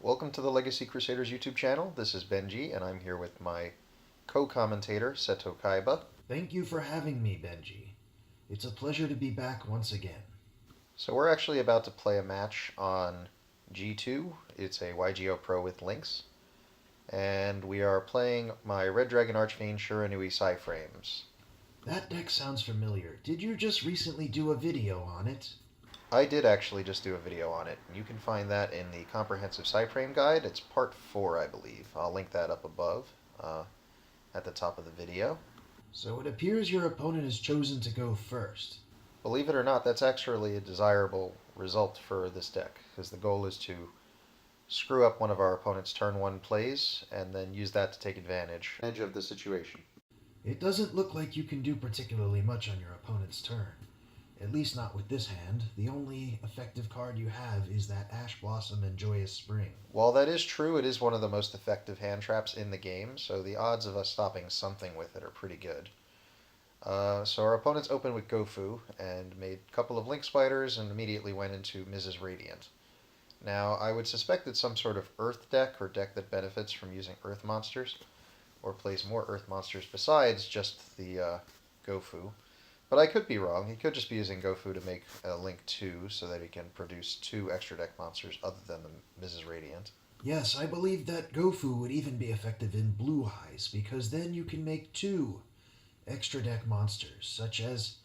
Welcome to the Legacy Crusaders YouTube channel. This is Benji, and I'm here with my co-commentator, Seto Kaiba. Thank you for having me, Benji. It's a pleasure to be back once again. So we're actually about to play a match on G2. It's a YGO Pro with links. And we are playing my Red Dragon Archfiend Shiranui Psy-Frames. That deck sounds familiar. Did you just recently do a video on it? I did actually just do a video on it. You can find that in the Comprehensive Psy-Frame Guide. It's part 4, I believe. I'll link that up above at the top of the video. So it appears your opponent has chosen to go first. Believe it or not, that's actually a desirable result for this deck, because the goal is to screw up one of our opponent's turn 1 plays, and then use that to take advantage of the situation. It doesn't look like you can do particularly much on your opponent's turn. At least not with this hand. The only effective card you have is that Ash Blossom and Joyous Spring. While that is true, it is one of the most effective hand traps in the game, so the odds of us stopping something with it are pretty good. So our opponents opened with Gofu and made a couple of Link Spiders and immediately went into Mrs. Radiant. Now, I would suspect it's some sort of Earth deck or deck that benefits from using Earth monsters, or plays more Earth monsters besides just the Gofu. But I could be wrong. He could just be using Gofu to make a Link 2 so that he can produce 2 extra deck monsters other than the Mrs. Radiant. Yes, I believe that Gofu would even be effective in Blue Eyes, because then you can make 2 extra deck monsters, such as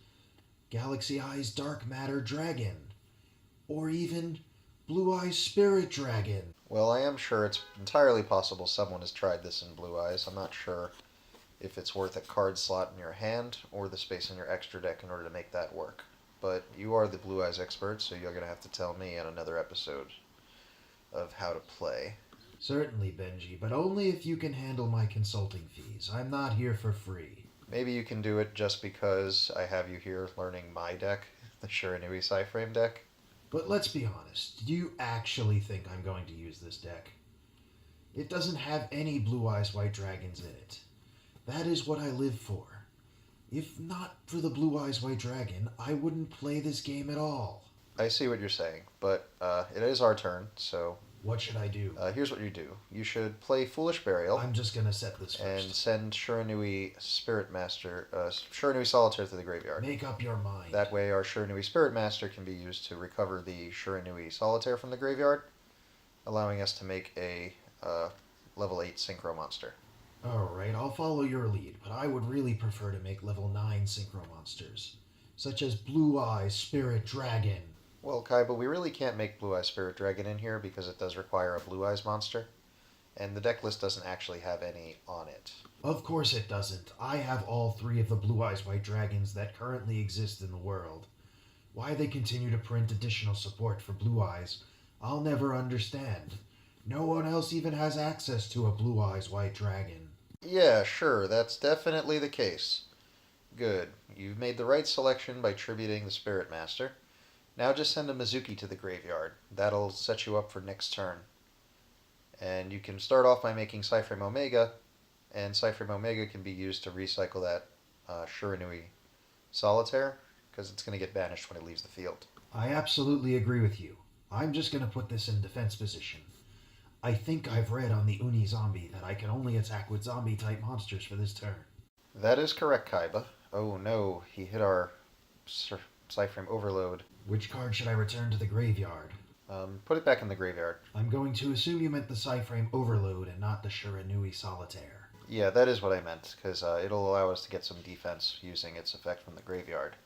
Galaxy Eyes Dark Matter Dragon, or even Blue Eyes Spirit Dragon. Well, I am sure it's entirely possible someone has tried this in Blue Eyes. I'm not sure if it's worth a card slot in your hand or the space in your extra deck in order to make that work. But you are the Blue Eyes expert, so you're going to have to tell me in another episode of how to play. Certainly, Benji, but only if you can handle my consulting fees. I'm not here for free. Maybe you can do it just because I have you here learning my deck, the Shiranui Psy-Frame deck. But let's be honest, do you actually think I'm going to use this deck? It doesn't have any Blue Eyes White Dragons in it. That is what I live for. If not for the Blue Eyes White Dragon, I wouldn't play this game at all. I see what you're saying, but it is our turn, so... What should I do? Here's what you do. You should play Foolish Burial. I'm just going to set this first. And send Shiranui Spirit Master, Shiranui Solitaire to the graveyard. Make up your mind. That way our Shiranui Spirit Master can be used to recover the Shiranui Solitaire from the graveyard, allowing us to make a level 8 Synchro monster. Alright, I'll follow your lead, but I would really prefer to make level 9 Synchro monsters, such as Blue Eyes Spirit Dragon. Well, Kaiba, we really can't make Blue Eyes Spirit Dragon in here because it does require a Blue Eyes monster, and the deck list doesn't actually have any on it. Of course it doesn't. I have all 3 of the Blue Eyes White Dragons that currently exist in the world. Why they continue to print additional support for Blue Eyes, I'll never understand. No one else even has access to a Blue Eyes White Dragon. Yeah, sure, that's definitely the case. Good. You've made the right selection by tributing the Spirit Master. Now just send a Mizuki to the graveyard. That'll set you up for next turn. And you can start off by making Psy-Frame Omega, and Psy-Frame Omega can be used to recycle that Shiranui Solitaire, because it's going to get banished when it leaves the field. I absolutely agree with you. I'm just going to put this in defense position. I think I've read on the Uni Zombie that I can only attack with zombie-type monsters for this turn. That is correct, Kaiba. Oh no, he hit our Psy-Frame Overload. Which card should I return to the graveyard? Put it back in the graveyard. I'm going to assume you meant the Psy-Frame Overload and not the Shiranui Solitaire. Yeah, that is what I meant, because it'll allow us to get some defense using its effect from the graveyard.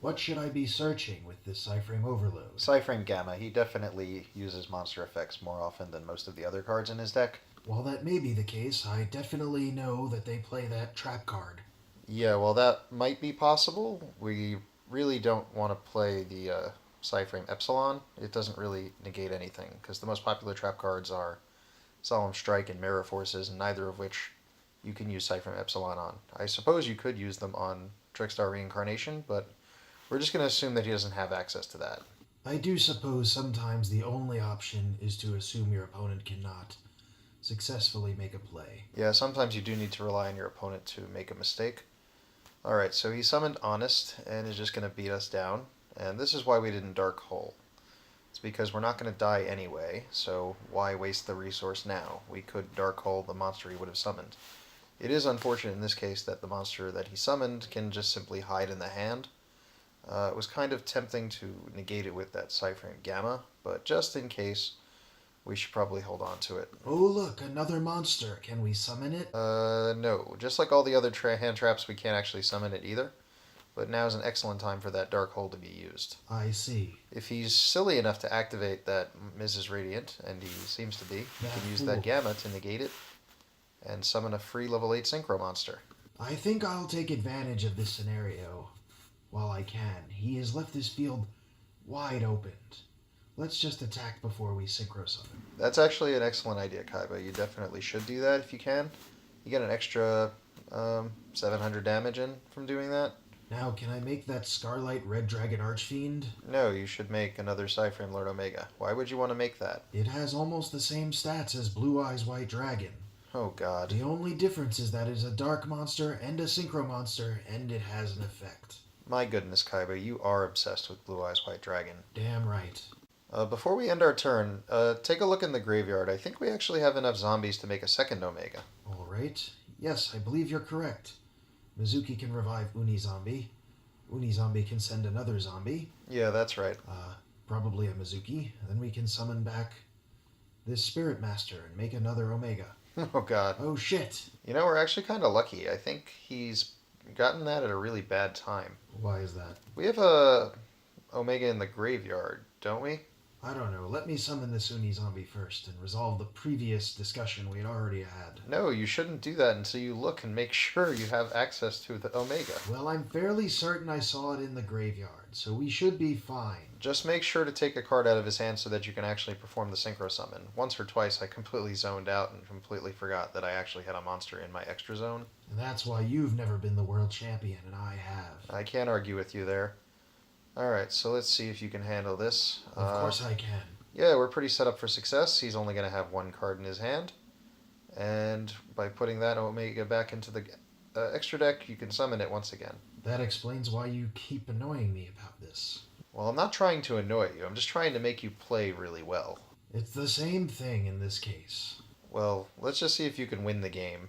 What should I be searching with this Psy-Frame Overload? Psy-Frame Gamma, he definitely uses monster effects more often than most of the other cards in his deck. While that may be the case, I definitely know that they play that trap card. Yeah, well that might be possible. We really don't want to play the Psy-Frame Epsilon. It doesn't really negate anything, because the most popular trap cards are Solemn Strike and Mirror Forces, and neither of which you can use Psy-Frame Epsilon on. I suppose you could use them on Trickstar Reincarnation, but we're just going to assume that he doesn't have access to that. I do suppose sometimes the only option is to assume your opponent cannot successfully make a play. Yeah, sometimes you do need to rely on your opponent to make a mistake. Alright, so he summoned Honest and is just going to beat us down. And this is why we didn't Dark Hole. It's because we're not going to die anyway, so why waste the resource now? We could Dark Hole the monster he would have summoned. It is unfortunate in this case that the monster that he summoned can just simply hide in the hand. It was kind of tempting to negate it with that Psy-Frame Gamma, but just in case, we should probably hold on to it. Oh look, another monster. Can we summon it? No. Just like all the other hand traps, we can't actually summon it either. But now is an excellent time for that Dark Hole to be used. I see. If he's silly enough to activate that Mrs. Radiant, and he seems to be, he can use that Gamma to negate it and summon a free level 8 Synchro monster. I think I'll take advantage of this scenario while I can. He has left this field wide opened. Let's just attack before we Synchro summon. That's actually an excellent idea, Kaiba. You definitely should do that if you can. You get an extra 700 damage in from doing that. Now, can I make that Scarlight Red Dragon Archfiend? No, you should make another Psy-Frame Lord Omega. Why would you want to make that? It has almost the same stats as Blue Eyes White Dragon. Oh god. The only difference is that it's a dark monster and a synchro monster, and it has an effect. My goodness, Kaiba, you are obsessed with Blue Eyes White Dragon. Damn right. Before we end our turn, take a look in the graveyard. I think we actually have enough zombies to make a second Omega. Alright. Yes, I believe you're correct. Mizuki can revive Unizombie. Unizombie can send another zombie. Yeah, that's right. Probably a Mizuki. Then we can summon back this Spirit Master and make another Omega. Oh god. Oh shit. You know, we're actually kind of lucky. I think he's gotten that at a really bad time. Why is that? We have a Omega in the graveyard, don't we? I don't know. Let me summon this Unizombie first and resolve the previous discussion we had already had. No, you shouldn't do that until you look and make sure you have access to the Omega. Well, I'm fairly certain I saw it in the graveyard, so we should be fine. Just make sure to take a card out of his hand so that you can actually perform the Synchro Summon. Once or twice I completely zoned out and completely forgot that I actually had a monster in my extra zone. And that's why you've never been the world champion, and I have. I can't argue with you there. Alright, so let's see if you can handle this. Of course I can. Yeah, we're pretty set up for success. He's only going to have one card in his hand. And by putting that Omega back into the extra deck, you can summon it once again. That explains why you keep annoying me about this. Well, I'm not trying to annoy you. I'm just trying to make you play really well. It's the same thing in this case. Well, let's just see if you can win the game.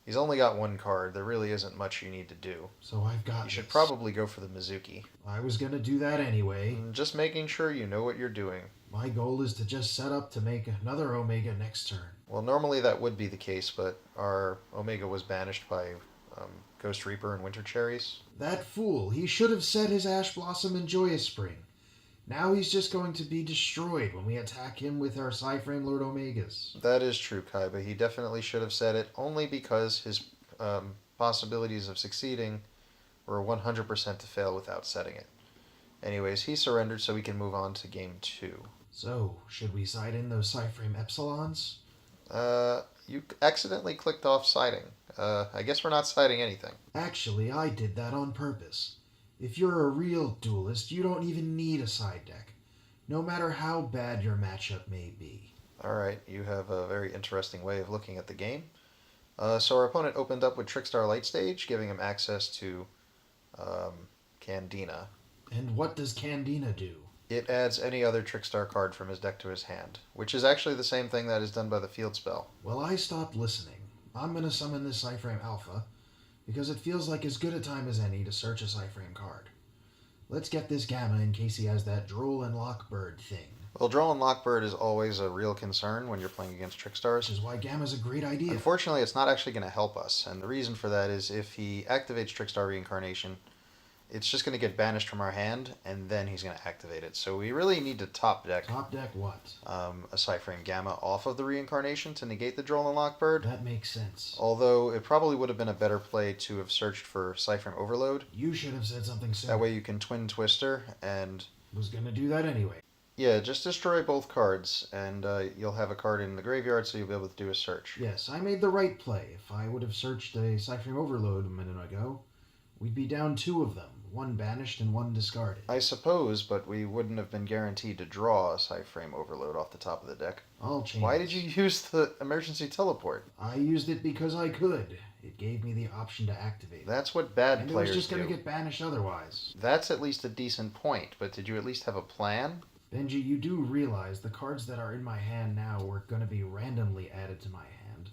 He's only got one card. There really isn't much you need to do. So I've got You should this. probably go for the Mizuki. I was going to do that anyway. Just making sure you know what you're doing. My goal is to just set up to make another Omega next turn. Well, normally that would be the case, but our Omega was banished by Ghost Reaper and Winter Cherries. That fool, he should have set his Ash Blossom and Joyous Spring. Now he's just going to be destroyed when we attack him with our Psy-Frame Lord Omegas. That is true, Kaiba. He definitely should have said it, only because his possibilities of succeeding were 100% to fail without setting it. Anyways, he surrendered, so we can move on to game 2. So, should we side in those Psy-Frame Epsilons? You accidentally clicked off siding. I guess we're not siding anything. Actually, I did that on purpose. If you're a real duelist, you don't even need a side deck, no matter how bad your matchup may be. Alright, you have a very interesting way of looking at the game. So our opponent opened up with Trickstar Light Stage, giving him access to Candina. And what does Candina do? It adds any other Trickstar card from his deck to his hand, which is actually the same thing that is done by the field spell. Well, I stopped listening. I'm going to summon this Psy-Frame Alpha, because it feels like as good a time as any to search a Psy-Frame card. Let's get this Gamma in case he has that Droll and Lockbird thing. Well, Droll and Lockbird is always a real concern when you're playing against Trickstars. Which is why Gamma's a great idea. Unfortunately, it's not actually going to help us, and the reason for that is if he activates Trickstar Reincarnation, it's just going to get banished from our hand, and then he's going to activate it. So we really need to top deck Top deck what? a Psy-Frame Gamma off of the Reincarnation to negate the Droll and Lockbird. That makes sense. Although it probably would have been a better play to have searched for Psy-Frame Overload. You should have said something similar. That way you can Twin Twister and... Was going to do that anyway. Yeah, just destroy both cards, and you'll have a card in the graveyard, so you'll be able to do a search. Yes, I made the right play. If I would have searched a Psy-Frame Overload a minute ago, we'd be down 2 of them. 1 banished and 1 discarded. I suppose, but we wouldn't have been guaranteed to draw a Psy-Frame Overload off the top of the deck. I'll change. Why did you use the emergency teleport? I used it because I could. It gave me the option to activate it. That's what bad And players do. it was just going to get banished otherwise. That's at least a decent point, but did you at least have a plan? Benji, you do realize the cards that are in my hand now were going to be randomly added to my hand.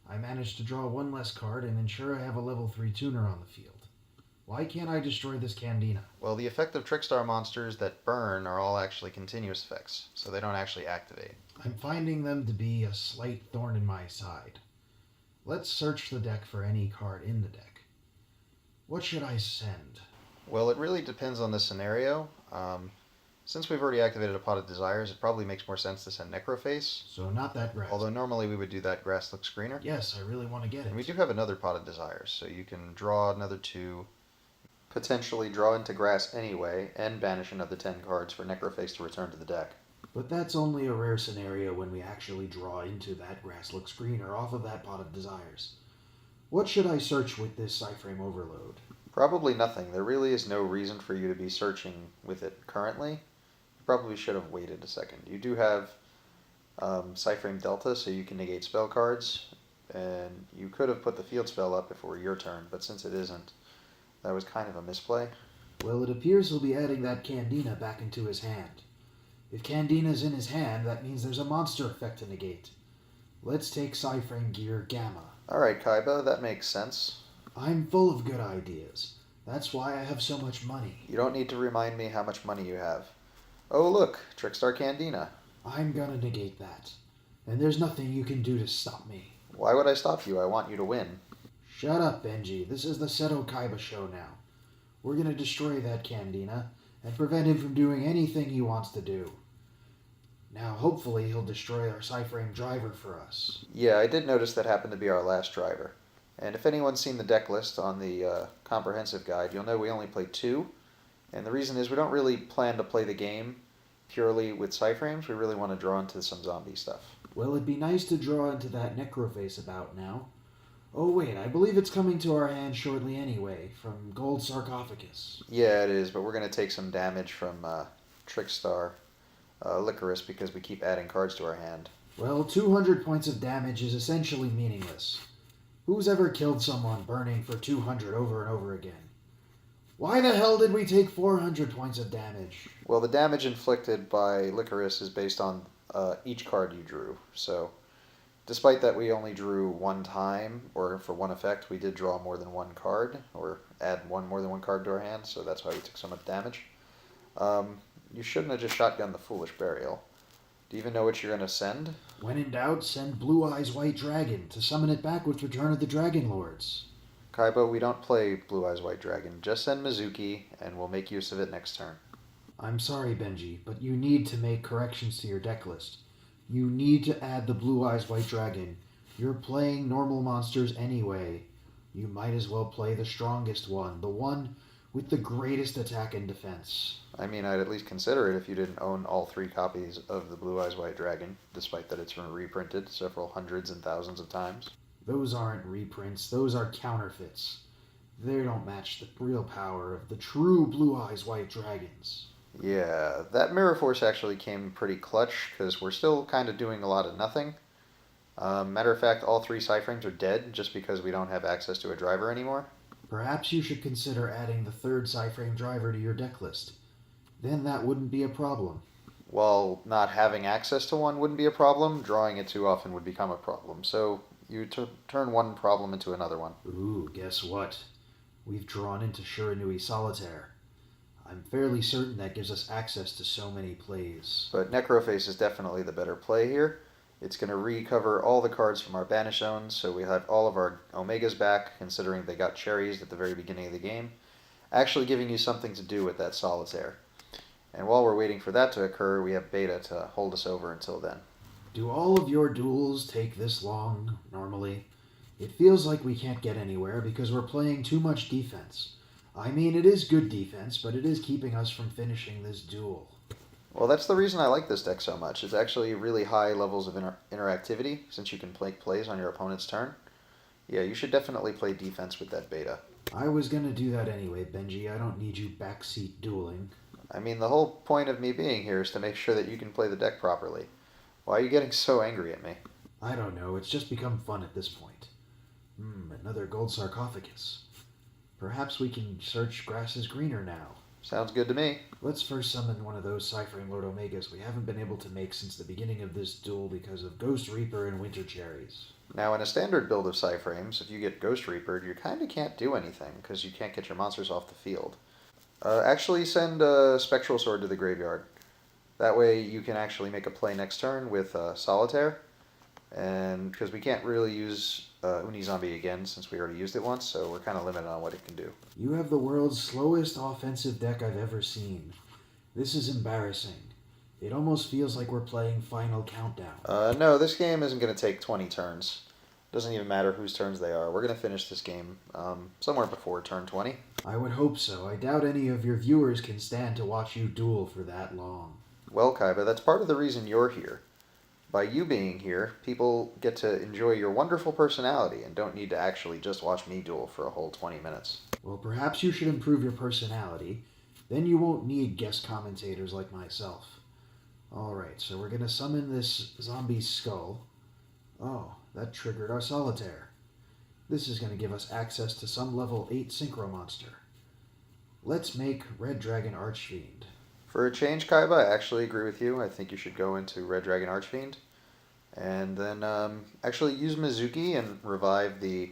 I managed to draw one less card and ensure I have a level 3 tuner on the field. Why can't I destroy this Candina? Well, the effective Trickstar monsters that burn are all actually continuous effects, so they don't actually activate. I'm finding them to be a slight thorn in my side. Let's search the deck for any card in the deck. What should I send? Well, it really depends on the scenario. Since we've already activated a Pot of Desires, it probably makes more sense to send Necroface. So not that grass. Although normally we would do that Grass Looks Greener. Yes, I really want to get it. And we do have another Pot of Desires, so you can draw another 2, potentially draw into grass anyway, and banish another 10 cards for Necroface to return to the deck. But that's only a rare scenario when we actually draw into that Grass Looks Greener off of that Pot of Desires. What should I search with this Psy-Frame Overload? Probably nothing. There really is no reason for you to be searching with it currently. You probably should have waited a second. You do have Psy-Frame Delta, so you can negate spell cards, and you could have put the field spell up if it were your turn, but since it isn't, that was kind of a misplay. Well, it appears he'll be adding that Candina back into his hand. If Candina's in his hand, that means there's a monster effect to negate. Let's take Psy-Frame Gear Gamma. Alright, Kaiba, that makes sense. I'm full of good ideas. That's why I have so much money. You don't need to remind me how much money you have. Oh look, Trickstar Candina. I'm gonna negate that. And there's nothing you can do to stop me. Why would I stop you? I want you to win. Shut up, Benji. This is the Seto Kaiba show now. We're gonna destroy that Candina and prevent him from doing anything he wants to do. Now, hopefully, he'll destroy our Psy-Frame driver for us. Yeah, I did notice that happened to be our last driver. And if anyone's seen the deck list on the comprehensive guide, you'll know we only play 2. And the reason is we don't really plan to play the game purely with Psy-Frames. We really want to draw into some zombie stuff. Well, it'd be nice to draw into that Necroface about now. Oh wait, I believe it's coming to our hand shortly anyway, from Gold Sarcophagus. Yeah, it is, but we're going to take some damage from Trickstar Licorice because we keep adding cards to our hand. Well, 200 points of damage is essentially meaningless. Who's ever killed someone burning for 200 over and over again? Why the hell did we take 400 points of damage? Well, the damage inflicted by Licorice is based on each card you drew, so despite that we only drew one time, or for one effect, we did draw more than one card, or add more than one card to our hand, so that's why we took so much damage. You shouldn't have just shotgunned the Foolish Burial. Do you even know what you're going to send? When in doubt, send Blue Eyes White Dragon to summon it back with Return of the Dragon Lords. Kaiba, we don't play Blue Eyes White Dragon. Just send Mizuki, and we'll make use of it next turn. I'm sorry, Benji, but you need to make corrections to your deck list. You need to add the Blue Eyes White Dragon. You're playing normal monsters anyway. You might as well play the strongest one, the one with the greatest attack and defense. I mean, I'd at least consider it if you didn't own all 3 copies of the Blue Eyes White Dragon, despite that it's been reprinted several hundreds and thousands of times. Those aren't reprints, those are counterfeits. They don't match the real power of the true Blue Eyes White Dragons. Yeah, that Mirror Force actually came pretty clutch, because we're still kind of doing a lot of nothing. Matter of fact, all 3 Psy-Frames are dead, just because we don't have access to a driver anymore. Perhaps you should consider adding the 3rd Psy-Frame driver to your deck list. Then that wouldn't be a problem. While not having access to one wouldn't be a problem, drawing it too often would become a problem. So you turn one problem into another one. Ooh, guess what? We've drawn into Shiranui Solitaire. I'm fairly certain that gives us access to so many plays. But Necroface is definitely the better play here. It's going to recover all the cards from our banish zones, so we have all of our Omegas back, considering they got cherries at the very beginning of the game, actually giving you something to do with that Solitaire. And while we're waiting for that to occur, we have Beta to hold us over until then. Do all of your duels take this long, normally? It feels like we can't get anywhere because we're playing too much defense. I mean, it is good defense, but it is keeping us from finishing this duel. Well, that's the reason I like this deck so much. It's actually really high levels of interactivity, since you can make plays on your opponent's turn. Yeah, you should definitely play defense with that Beta. I was gonna do that anyway, Benji. I don't need you backseat dueling. I mean, the whole point of me being here is to make sure that you can play the deck properly. Why are you getting so angry at me? I don't know, it's just become fun at this point. Another gold sarcophagus. Perhaps we can search Grass is Greener now. Sounds good to me. Let's first summon one of those Psy-Frame Lord Omegas we haven't been able to make since the beginning of this duel because of Ghost Reaper and Winter Cherries. Now, in a standard build of Psy-Frames, if you get Ghost Reapered, you kind of can't do anything because you can't get your monsters off the field. Actually, send a Spectral Sword to the graveyard. That way, you can actually make a play next turn with Solitaire, and because we can't really use Unizombie again since we already used it once, so we're kind of limited on what it can do. You have the world's slowest offensive deck I've ever seen. This is embarrassing. It almost feels like we're playing Final Countdown. No, this game isn't going to take 20 turns. Doesn't even matter whose turns they are. We're going to finish this game somewhere before turn 20. I would hope so. I doubt any of your viewers can stand to watch you duel for that long. Well, Kaiba, that's part of the reason you're here. By you being here, people get to enjoy your wonderful personality and don't need to actually just watch me duel for a whole 20 minutes. Well, perhaps you should improve your personality. Then you won't need guest commentators like myself. Alright, so we're going to summon this zombie skull. Oh, that triggered our Solitaire. This is going to give us access to some level 8 Synchro Monster. Let's make Red Dragon Archfiend. For a change, Kaiba, I actually agree with you. I think you should go into Red Dragon Archfiend. And then actually use Mizuki and revive the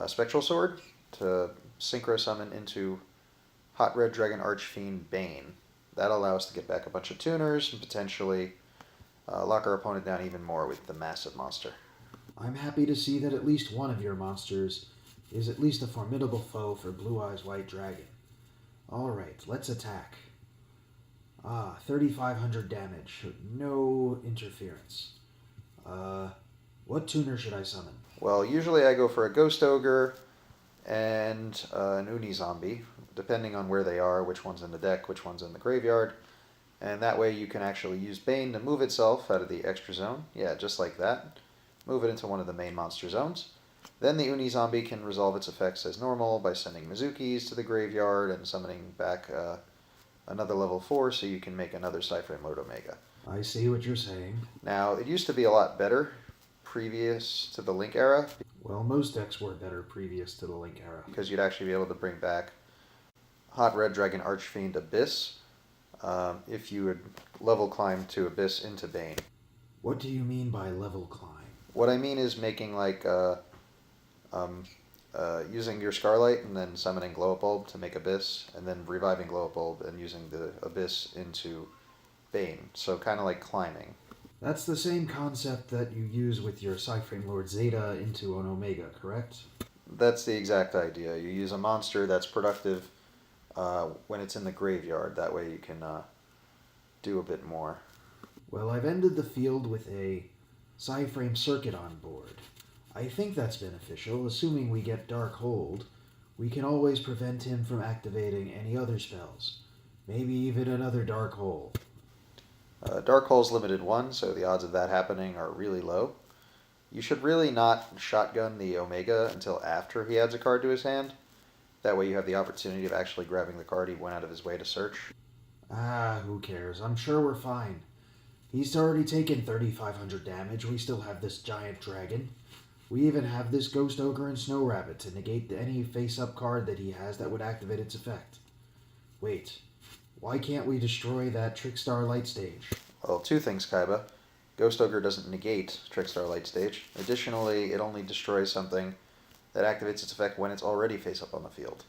Spectral Sword to Synchro Summon into Hot Red Dragon Archfiend Bane. That allows us to get back a bunch of tuners and potentially lock our opponent down even more with the massive monster. I'm happy to see that at least one of your monsters is at least a formidable foe for Blue Eyes White Dragon. Alright, let's attack. 3,500 damage. No interference. What tuner should I summon? Well, usually I go for a Ghost Ogre and an Unizombie, depending on where they are, which one's in the deck, which one's in the graveyard. And that way you can actually use Bane to move itself out of the extra zone. Yeah, just like that. Move it into one of the main monster zones. Then the Unizombie can resolve its effects as normal by sending Mizukis to the graveyard and summoning back another level 4 so you can make another Psy-Frame Lord Omega. I see what you're saying. Now, it used to be a lot better previous to the Link era. Well, most decks were better previous to the Link era. Because you'd actually be able to bring back Hot Red Dragon Archfiend Abyss if you would level climb to Abyss into Bane. What do you mean by level climb? What I mean is making like using your Scarlight and then summoning Glow Up Bulb to make Abyss, and then reviving Glow Up Bulb and using the Abyss into Bane. So kind of like climbing. That's the same concept that you use with your Psy-Frame Lord Zeta into an Omega, correct? That's the exact idea. You use a monster that's productive when it's in the graveyard. That way you can do a bit more. Well, I've ended the field with a Psy-Frame Circuit on board. I think that's beneficial. Assuming we get Dark Hold, we can always prevent him from activating any other spells. Maybe even another Dark Hole. Dark Hole's limited 1, so the odds of that happening are really low. You should really not shotgun the Omega until after he adds a card to his hand. That way you have the opportunity of actually grabbing the card he went out of his way to search. Who cares? I'm sure we're fine. He's already taken 3,500 damage. We still have this giant dragon. We even have this Ghost Ogre and Snow Rabbit to negate any face-up card that he has that would activate its effect. Wait, why can't we destroy that Trickstar Light Stage? Well, 2 things, Kaiba. Ghost Ogre doesn't negate Trickstar Light Stage. Additionally, it only destroys something that activates its effect when it's already face-up on the field.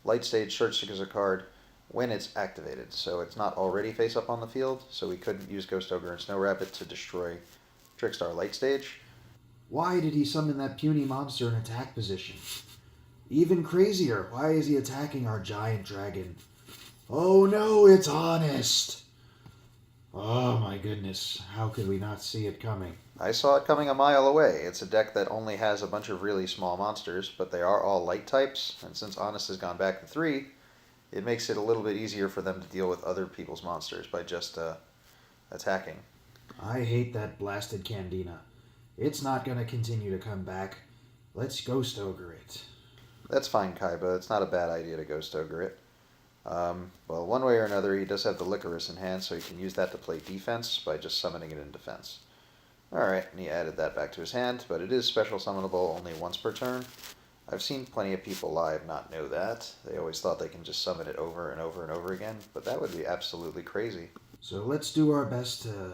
Light Stage searches a card when it's activated, so it's not already face-up on the field, so we couldn't use Ghost Ogre and Snow Rabbit to destroy Trickstar Light Stage. Why did he summon that puny monster in attack position? Even crazier, why is he attacking our giant dragon? Oh no, it's honest! Oh my goodness, how could we not see it coming? I saw it coming a mile away. It's a deck that only has a bunch of really small monsters, but they are all light types, and since Honest has gone back to 3, it makes it a little bit easier for them to deal with other people's monsters by just attacking. I hate that blasted Candina. It's not going to continue to come back. Let's Ghost Ogre it. That's fine, Kaiba. It's not a bad idea to Ghost Ogre it. Well, one way or another, he does have the Licorice in hand, so he can use that to play defense by just summoning it in defense. Alright, and he added that back to his hand, but it is special summonable only once per turn. I've seen plenty of people live not know that. They always thought they can just summon it over and over and over again, but that would be absolutely crazy. So let's do our best to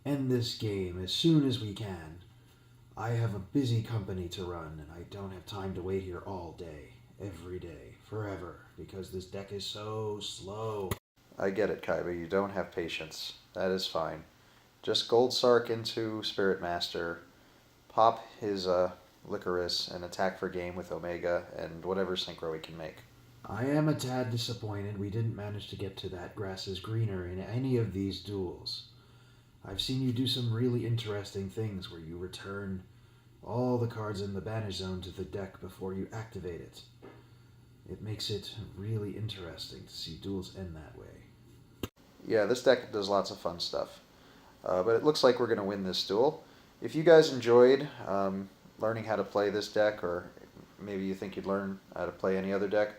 end this game as soon as we can. I have a busy company to run, and I don't have time to wait here all day, every day, forever, because this deck is so slow. I get it, Kaiba. You don't have patience. That is fine. Just Gold Sark into Spirit Master, pop his Licorice, and attack for game with Omega, and whatever synchro we can make. I am a tad disappointed we didn't manage to get to that grass is greener in any of these duels. I've seen you do some really interesting things where you return all the cards in the banish zone to the deck before you activate it. It makes it really interesting to see duels end that way. Yeah, this deck does lots of fun stuff. But it looks like we're going to win this duel. If you guys enjoyed learning how to play this deck, or maybe you think you'd learn how to play any other deck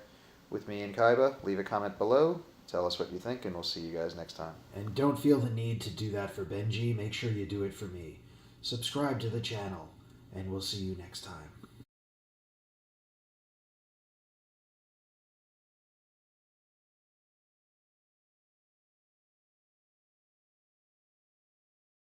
with me and Kaiba, leave a comment below. Tell us what you think, and we'll see you guys next time. And don't feel the need to do that for Benji. Make sure you do it for me. Subscribe to the channel, and we'll see you next time.